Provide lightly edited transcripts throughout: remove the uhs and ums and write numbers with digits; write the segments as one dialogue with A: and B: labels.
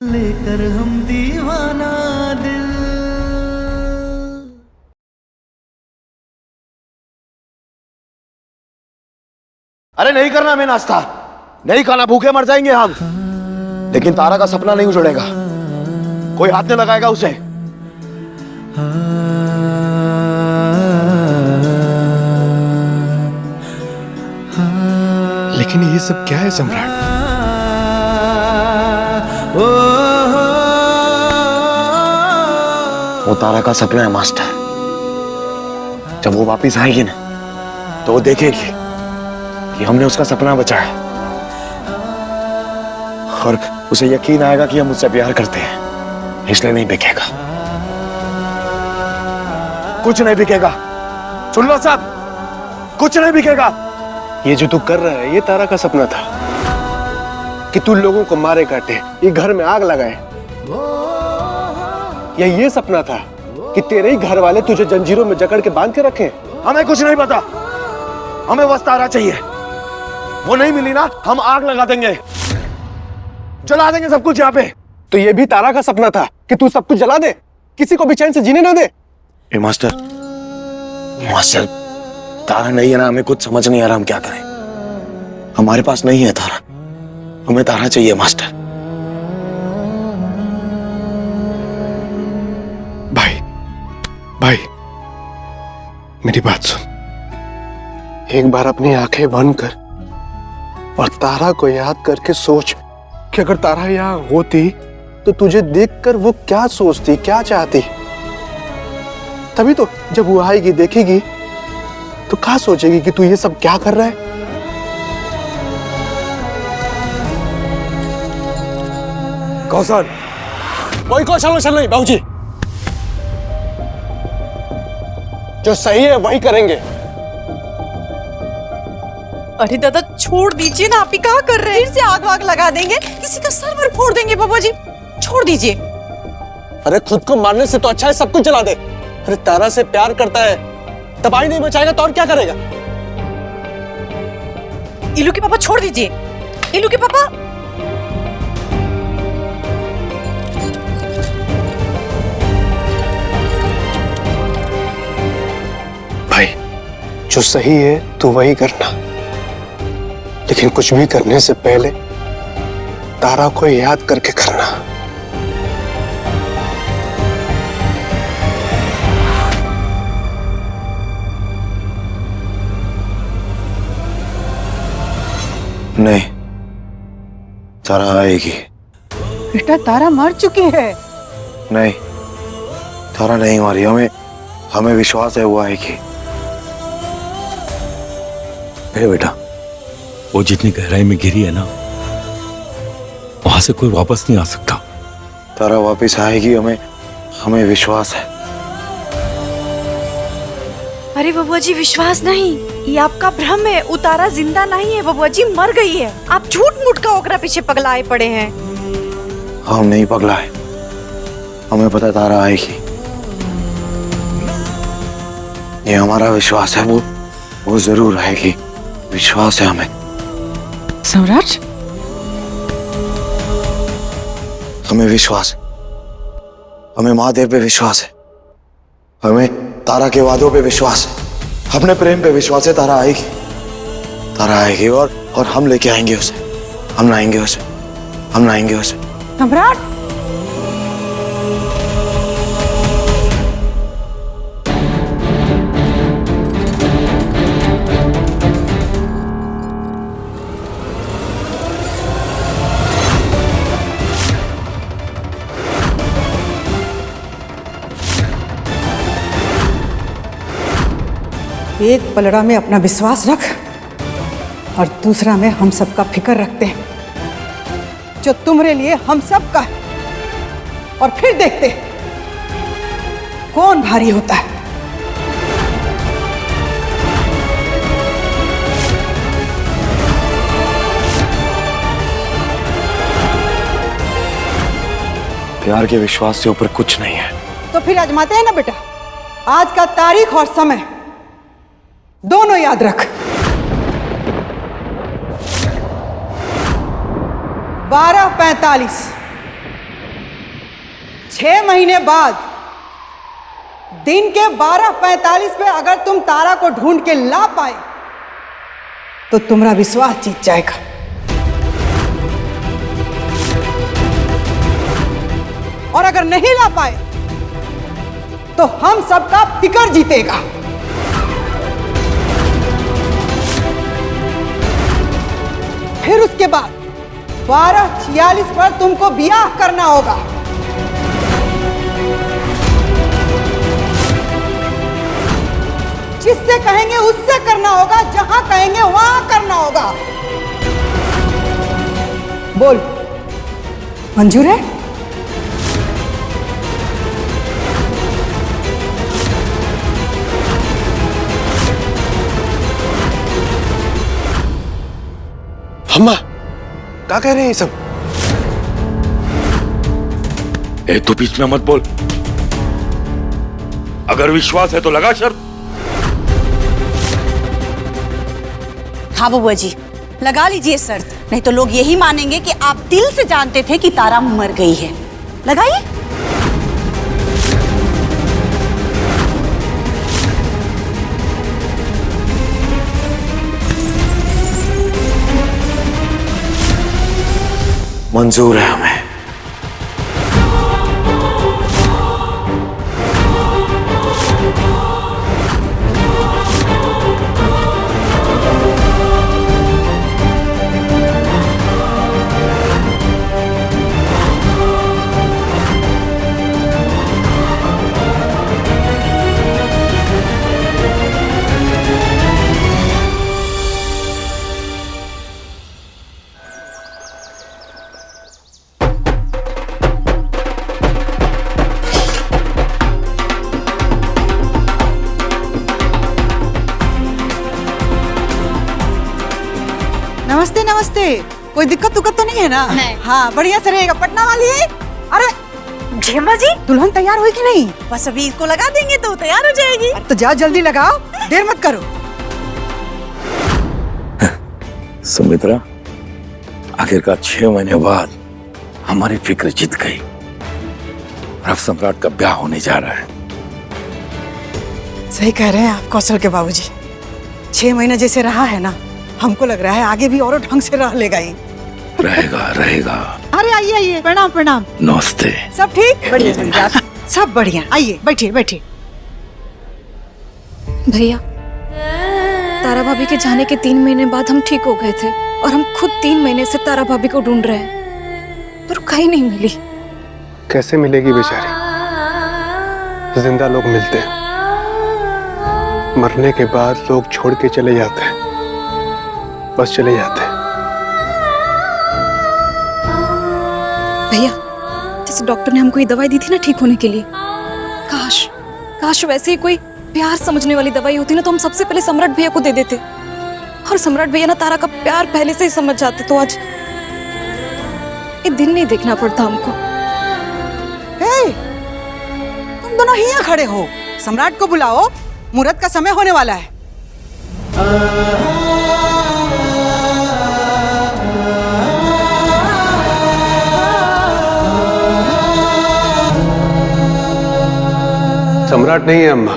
A: लेकर हम दीवाना दिल।
B: अरे नहीं करना हमें नाश्ता, नहीं खाना, भूखे मर जाएंगे हम। लेकिन तारा का सपना नहीं उजड़ेगा, कोई हाथ नहीं लगाएगा उसे।
C: लेकिन ये सब क्या है सम्राट?
B: वो तारा का सपना है मास्टर। जब वो वापस आएगी ना तो वो देखेगी कि हमने उसका सपना बचाया, और उसे यकीन आएगा कि हम उससे प्यार करते हैं, इसलिए नहीं बिकेगा, कुछ नहीं बिकेगा। सुन लो सब, कुछ नहीं बिकेगा।
C: ये जो तू कर रहा है ये तारा का सपना था कि तू लोगों को मारे काटे, ये घर में आग लगाए, या ये सपना था कि तेरे ही घर वाले तुझे जंजीरों में जकड़ के बांध के रखे?
B: हमें कुछ नहीं पता, हमें बस तारा चाहिए। वो नहीं मिली ना, हम आग लगा देंगे, जला देंगे सब कुछ यहाँ पे।
C: तो ये भी तारा का सपना था कि तू सब कुछ जला दे, किसी को भी चैन से जीने न दे?
B: ए मास्टर, मास्टर तारा नहीं है ना, हमें कुछ समझ नहीं आ रहा हम क्या करें। हमारे पास नहीं है तारा, हमें तारा चाहिए मास्टर।
C: भाई भाई मेरी बात सुन, एक बार अपनी आंखें बंद कर और तारा को याद करके सोच कि अगर तारा यहाँ होती तो तुझे देखकर वो क्या सोचती, क्या चाहती। तभी तो जब वो आएगी देखेगी तो क्या सोचेगी कि तू ये सब क्या कर रहा है।
B: कौशल,
C: कोई कौशल नहीं बाबूजी, जो सही है वही करेंगे।
D: अरे दादा छोड़ दीजिए ना, आप ही क्या कर रहे हैं? फिर से आग वाग लगा देंगे, किसी का सर पर फोड़ देंगे। बाबा जी छोड़ दीजिए।
C: अरे खुद को मारने से तो अच्छा है सब कुछ जला दे। अरे तारा से प्यार करता है, तबाही नहीं मचाएगा तो और क्या करेगा?
D: इलू के पापा छोड़ दीजिए, इलू के पापा।
C: भाई जो सही है तो वही करना, लेकिन कुछ भी करने से पहले तारा को याद करके करना।
B: नहीं, तारा आएगी।
D: बेटा तारा मर चुकी है।
B: नहीं, तारा नहीं मारी, हमें विश्वास है वो आएगी।
E: अरे बेटा, वो जितनी गहराई में गिरी है ना, वहां से कोई वापस नहीं आ सकता।
B: तारा वापस आएगी, हमें विश्वास है।
D: अरे बबुआ जी विश्वास नहीं, ये आपका भ्रम है। उतारा जिंदा नहीं है बबुआ जी, मर गई है। आप झूठ मूठ का ओकरा पीछे पगलाए पड़े हैं।
B: हम नहीं पगला है, हमें पता तारा आएगी, ये हमारा विश्वास है। वो जरूर आएगी, विश्वास है हमें।
D: सम्राट
B: हमें विश्वास है, हमें महादेव पे विश्वास है, हमें तारा के वादों पे विश्वास है, अपने प्रेम पे विश्वास है। तारा आएगी और हम लेके आएंगे उसे, हम लाएंगे उसे।
D: सम्राट
F: एक पलड़ा में अपना विश्वास रख और दूसरा में हम सबका फिक्र रखते हैं, जो तुम्हारे लिए हम सब का है। और फिर देखते हैं कौन भारी होता है।
B: प्यार के विश्वास से ऊपर कुछ नहीं है।
F: तो फिर आजमाते हैं ना बेटा। आज का तारीख और समय दोनों याद रख। 12:45 6 महीने बाद दिन के 12:45 पे अगर तुम तारा को ढूंढ के ला पाए तो तुम्हारा विश्वास जीत जाएगा। और अगर नहीं ला पाए तो हम सबका फिकर जीतेगा। फिर उसके बाद 12:46 पर तुमको ब्याह करना होगा। जिससे कहेंगे उससे करना होगा, जहां कहेंगे वहां करना होगा। बोल, मंजूर है?
C: अम्मा क्या कह रहे हैं ये सब?
E: ए तू बीच में मत बोल। अगर विश्वास है तो लगा शर्त।
G: हाँ बबुआ जी, लगा लीजिए शर्त, नहीं तो लोग यही मानेंगे कि आप दिल से जानते थे कि तारा मर गई है। लगाइए।
B: मंजूर है हमें।
F: नमस्ते नमस्ते, कोई दिक्कत उक्कत तो नहीं है ना?
G: नहीं।
F: हाँ, बढ़िया से रहेगा। पटना वाली है? अरे
D: झेमा जी,
F: दुल्हन तैयार हुई कि नहीं?
G: बस अभी इसको लगा देंगे तो तैयार हो जाएगी।
F: तो जाओ जल्दी लगाओ, देर मत करो।
E: सुमित्रा, आखिरकार 6 महीने बाद हमारी फिक्र जीत गई। अब सम्राट का ब्याह होने जा रहा है।
F: सही कह रहे हैं आप कौशल के बाबूजी। 6 महीने जैसे रहा है ना, हमको लग रहा है आगे भी और ढंग से रह लेगा ही।
E: रहेगा रहेगा।
F: अरे आइए आइए, प्रणाम प्रणाम।
E: नमस्ते।
F: सब ठीक? बढ़िया सब बढ़िया। आइए बैठिए बैठिए।
H: भैया, तारा भाभी के जाने के 3 महीने बाद हम ठीक हो गए थे और हम खुद 3 महीने से तारा भाभी को ढूंढ रहे हैं, पर कहीं नहीं मिली।
C: कैसे मिलेगी बेचारी? जिंदा लोग मिलते हैं, मरने के बाद लोग छोड़ के चले जाते हैं, बस चले जाते हैं।
H: भैया, जैसे डॉक्टर ने हमको ये दवाई दी थी ना ठीक होने के लिए, काश काश वैसे ही कोई प्यार समझने वाली दवाई होती ना, तो हम सबसे पहले सम्राट भैया को दे देते। और सम्राट भैया ना तारा का प्यार पहले से ही समझ जाते, तो आज ये दिन नहीं देखना पड़ता हमको।
F: हे, तुम दोनों ही यहाँ खड़े हो, सम्राट को बुलाओ, मुहूर्त का समय होने वाला है।
C: सम्राट नहीं है अम्मा।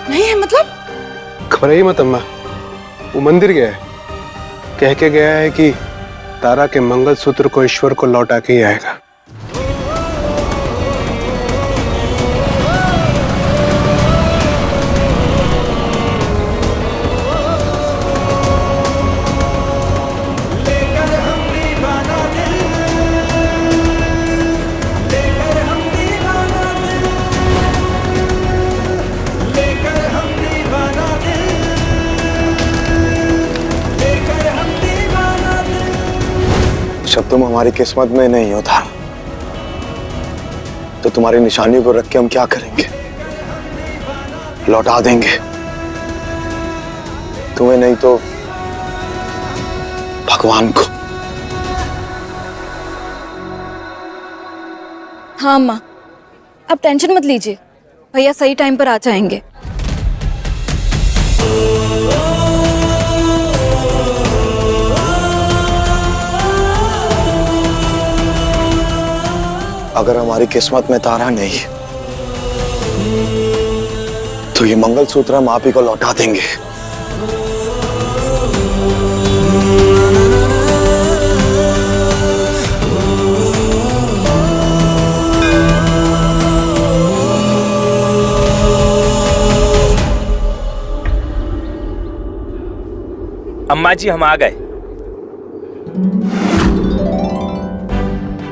F: नहीं है मतलब?
C: घबराइए मत अम्मा, वो मंदिर गया है, कह के गया है कि तारा के मंगलसूत्र को ईश्वर को लौटा के ही आएगा।
B: जब तुम हमारी किस्मत में नहीं होता तो तुम्हारी निशानी को रख के हम क्या करेंगे? लौटा देंगे तुम्हें, नहीं तो भगवान को।
H: हाँ अम्मा, आप टेंशन मत लीजिए, भैया सही टाइम पर आ जाएंगे।
B: अगर हमारी किस्मत में तारा नहीं है तो ये मंगलसूत्र हम आप ही को लौटा देंगे।
I: अम्मा जी हम आ गए।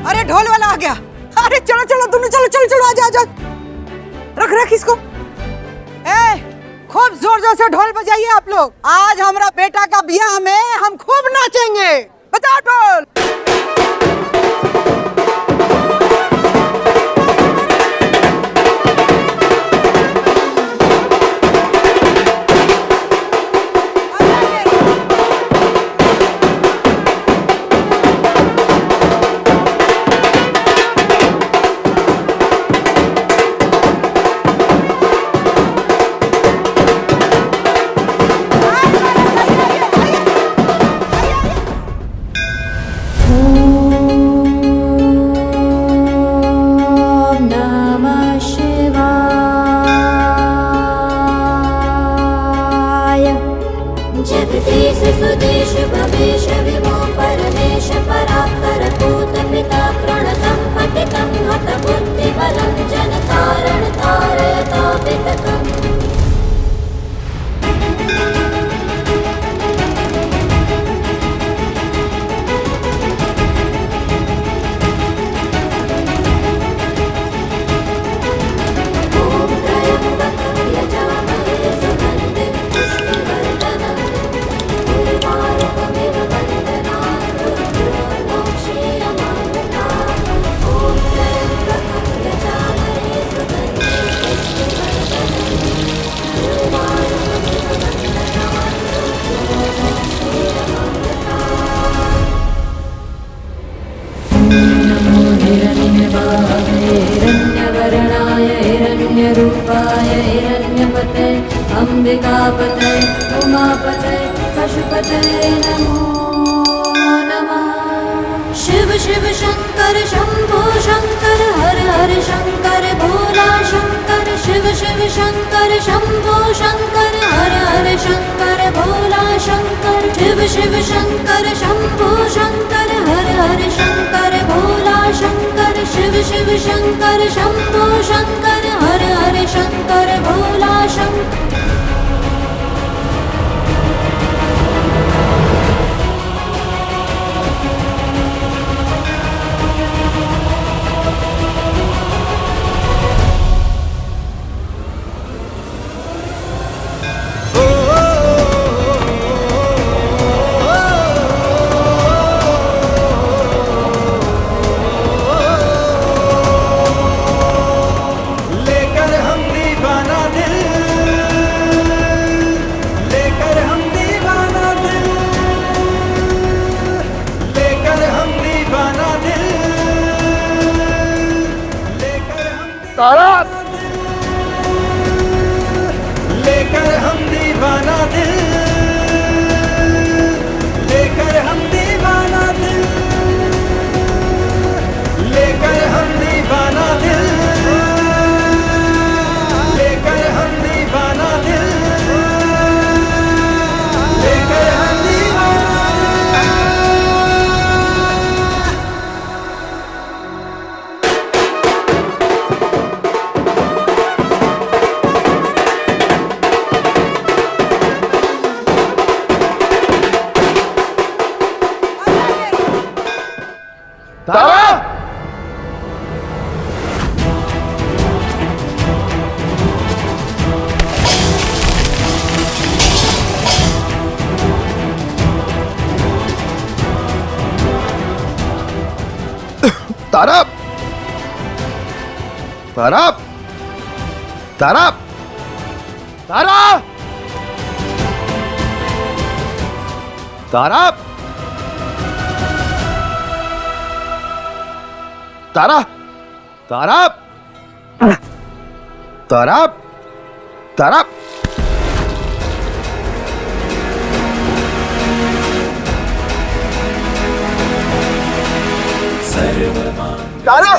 F: अरे ढोल वाला आ गया। अरे चलो चलो दोनों, चलो चलो चलो, आजा आजा, रख रख इसको। खूब जोर जोर से ढोल बजाइए आप लोग। आज हमारा बेटा का ब्याह में हम खूब नाचेंगे। बजाओ ढोल।
J: जगदीश सुदेश भवेश विमो परमेश परात्पर पूत पिता प्रणतं पतितं हत बुद्धिबलं जनतारण तारयतापितकम्। ॐ त्र्यम्बकं यजामहे सुगन्धिं पुष्टिवर्धनम् उर्वारुकमिव बन्धनात् मृत्योर्मोक्षीयमामृतात्। ॐ त्र्यम्बकं यजामहे सुगन्धिं पुष्टिवर्धनम् उर्वारुकमिव बन्धनात् नमो हिरण्यवर्णाय हिरण्यरूपाय हिरण्यपते अम्बिकापते उमापते पशुपते नमो नमः। शिव शिव शंकर शंभो शंकर हर हर शंकर भोला शंकर। शिव शिव शंकर शंभो शंकर हर हर शंकर भोला शंकर। शिव शिव शंकर शंभो शंकर हर हर शंकर भोला शंकर। शिव शिव शंकर शंभो शंकर हर हर शंकर भोला शंकर।
A: लेकर हम दीवाना दिल, लेकर हम दीवाना दिल, लेकर हम दीवाना दिल, लेकर हम तारा, लेकर हम दीवाना दिल, लेकर हम दीवाना दिल, लेकर हम दीवाना दिल, लेकर हम दीवाना दिल, लेकर हम दीवाना। तारा
C: तारा तारा तारा तारा तारा तारा तारा तारा तारा तारा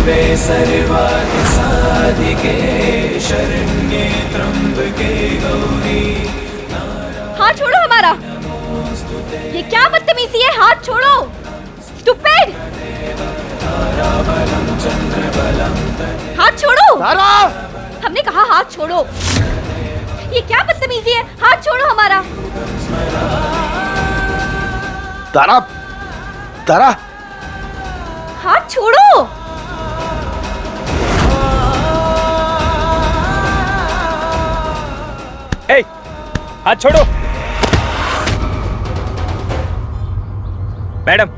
A: शिवे सर्वार्थसाधिके शरण्ये त्र्यंबके गौरी।
H: हाथ छोड़ो हमारा। ये क्या बदतमीजी है, हाथ छोड़ो। स्टूपिड। हाथ छोड़ो।
C: तारा!
H: हमने कहा हाथ छोड़ो। ये क्या बदतमीजी है, हाथ छोड़ो हमारा।
C: तारा! तारा!
H: हाथ छोड़ो।
I: ए, हाथ छोड़ो। मैडम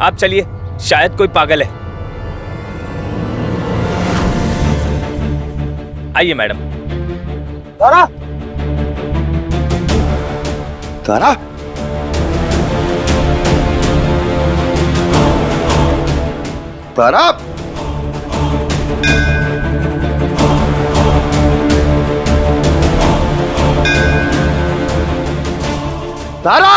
I: आप चलिए, शायद कोई पागल है। आइए मैडम।
C: तारा! तारा! तारा! तारा!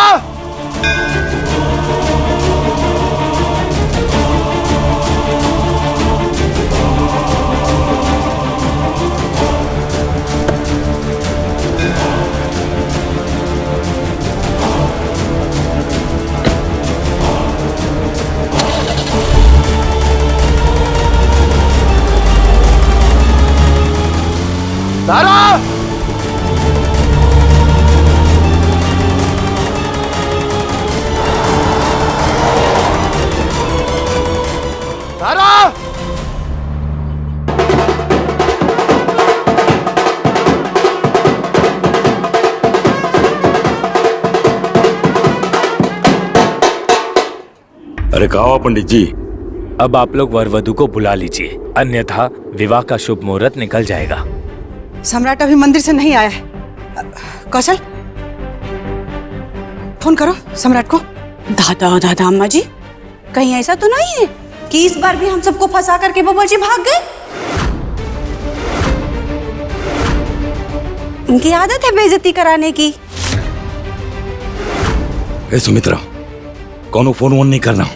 C: तारा! तारा!
E: अरे कहा हुआ पंडित जी?
I: अब आप लोग वर वधू को बुला लीजिए, अन्यथा विवाह का शुभ मुहूर्त निकल जाएगा।
F: सम्राट अभी मंदिर से नहीं आया है। कौशल, फोन करो सम्राट को।
G: दादा दादा अम्मा जी, कहीं ऐसा तो नहीं है कि इस बार भी हम सबको फंसा करके बबुआ जी भाग गए? उनकी आदत है बेइज्जती कराने की।
E: ए सुमित्रा, कौनो फोन वोन नहीं करना,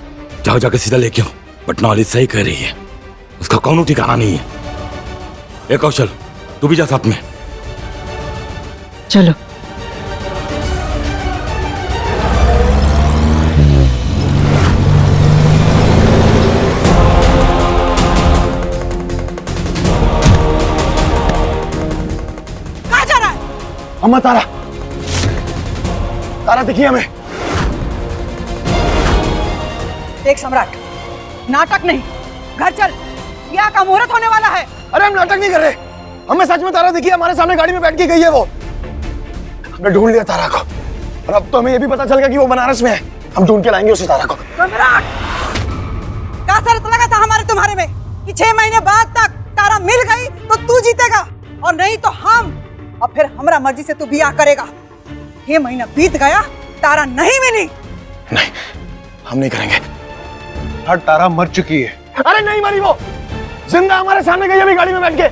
E: जाओ जाके सीधा लेके आओ। बट नॉलेज सही कह रही है, उसका कौनो ठिकाना नहीं है। ए कौशल, तू भी जा साथ में।
F: चलो। कहाँ जा रहा है?
C: अम्मा तारा! तारा दिखिए हमें।
F: देख सम्राट, नाटक नहीं, घर चल, ब्याह का मुहूर्त होने वाला है।
C: अरे हम नाटक नहीं कर रहे, हमें सच में तारा दिखी, हमारे सामने गाड़ी में बैठ के गई है वो। हमने ढूंढ लिया तारा को और अब तो हमें ये भी पता चल गया कि वो बनारस में है। हम ढूंढ के लाएंगे उसे, तारा को।
F: सम्राट, क्या शर्त लगा था हमारे तुम्हारे में कि 6 महीने बाद तक तारा मिल गई तो तू जीतेगा और नहीं तो हम, और फिर हमारा मर्जी से तू ब्याह करेगा। 6 महीना बीत गया, तारा नहीं मिली।
C: नहीं, हम नहीं करेंगे। हर तारा मर चुकी है। अरे नहीं मरी वो, जिंदा हमारे सामने गई अभी गाड़ी में बैठ के।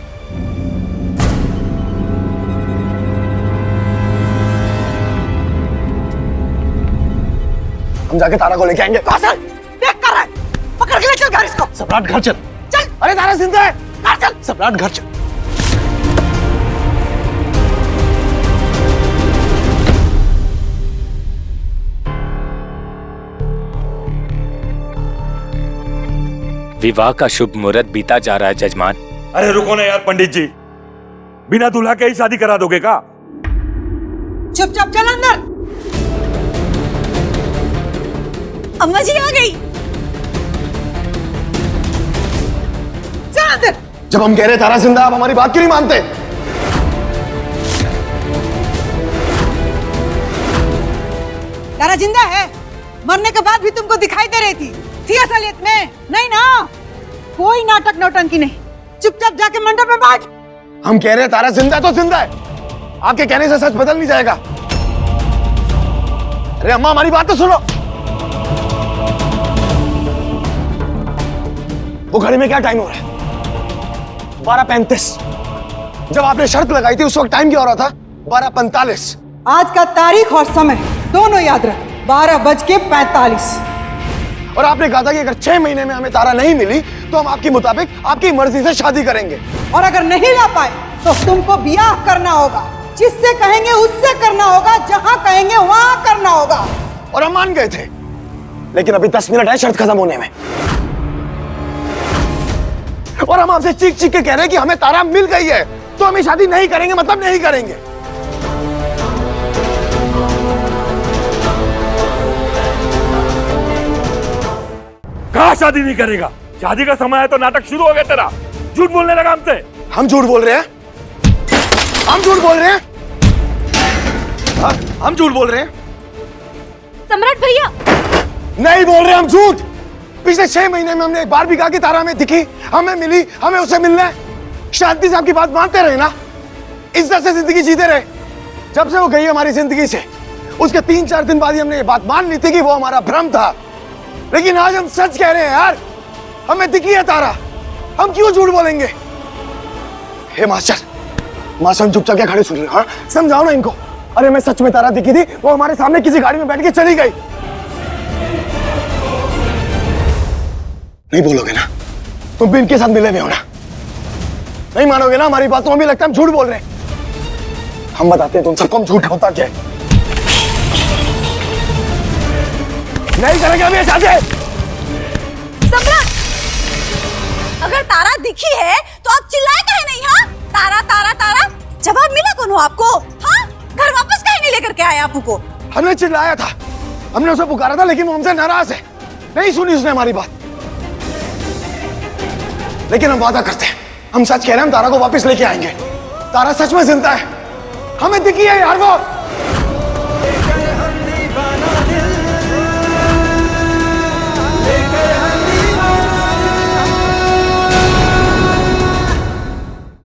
C: हम जाके तारा को लेके आएंगे।
F: कौशल, देख कर रहा है, पकड़ के ले चल घर इसको।
C: सम्राट घर चल।
F: चल।
C: अरे तारा जिंदा है, घर चल। सम्राट घर चल।
I: विवाह का शुभ मुहूर्त बीता जा रहा है जजमान।
E: अरे रुको ना यार पंडित जी, बिना दूल्हा के ही शादी करा दोगे का?
F: चुपचाप चल अंदर।
G: अम्मा जी आ गई।
F: चल अंदर।
C: जब हम कह रहे तारा जिंदा, आप हमारी बात क्यों नहीं मानते?
F: तारा जिंदा है, मरने के बाद भी तुमको दिखाई दे रही थी असलियत में नहीं ना। कोई नाटक नौटंकी नहीं, चुपचाप जाके मंडप में बैठ।
C: हम कह रहे हैं तारा जिंदा है तो जिंदा है, आपके कहने से सच बदल नहीं जाएगा। अरे अम्मा हमारी बात तो सुनो। वो घड़ी में क्या टाइम हो रहा है? 12:35। जब आपने शर्त लगाई थी उस वक्त टाइम क्या हो रहा था? 12:45।
F: आज का तारीख और समय दोनों याद रख, 12:45।
B: और आपने कहा था कि अगर 6 महीने में हमें तारा नहीं मिली तो हम आपके मुताबिक आपकी मर्जी से शादी करेंगे।
F: और अगर नहीं ला पाए तो तुमको ब्याह करना होगा, जिससे कहेंगे उससे करना होगा, जहां कहेंगे वहां करना होगा।
B: और हम मान गए थे, लेकिन अभी 10 मिनट है शर्त खत्म होने में, और हम आपसे चीख चीख के कह रहे हैं कि हमें तारा मिल गई है, तो हम शादी नहीं करेंगे, मतलब नहीं करेंगे।
E: कहा शादी नहीं करेगा? शादी का समय है तो नाटक शुरू हो गया तेरा। झूठ बोलने लगा हमसे।
B: हम झूठ बोल रहे हैं? हम झूठ बोल रहे हैं? हम झूठ बोल रहे हैं?
H: सम्राट भैया,
B: नहीं बोल रहे हम झूठ। पिछले 6 महीने में हमने एक बार भी कहा कि तारा हमें दिखी, हमें मिली, हमें उससे मिलना है। शांति से आपकी बात मानते रहे ना, इज्जत से जिंदगी जीते रहे। जब से वो गई हमारी जिंदगी से, उसके 3-4 दिन बाद ही हमने ये बात मान ली थी कि वो हमारा भ्रम था। लेकिन आज हम सच कह रहे हैं यार, हमें दिखी है तारा, हम क्यों झूठ बोलेंगे? हे मास्टर चुपचाप क्या खड़े सुन रहे? हाँ, समझाओ ना इनको। अरे मैं सच में तारा दिखी थी, वो हमारे सामने किसी गाड़ी में बैठ के चली गई। नहीं बोलोगे ना? तुम भी इनके साथ मिले हुए हो ना? नहीं मानोगे ना हमारी बात? तो हमें लगता है हम झूठ बोल रहे हैं। हम बताते हैं तुम सबको हम झूठ होता क्या है। नहीं करेंगे हम ये शादी।
G: सम्राट, अगर तारा दिखी है तो आप चिल्लाए कहे नहीं? हाँ, तारा तारा तारा, जवाब मिला कौन हो आपको? हाँ, घर वापस कहीं नहीं लेकर के आए आपको?
B: हमने चिल्लाया था, हमने उसे पुकारा था, लेकिन वो हमसे नाराज है, नहीं सुनी उसने हमारी बात। लेकिन हम वादा करते हैं, हम सच कह रहे हैं, हम तारा को वापस लेके आएंगे। तारा सच में जिंदा है, हमें दिखी है यार वो।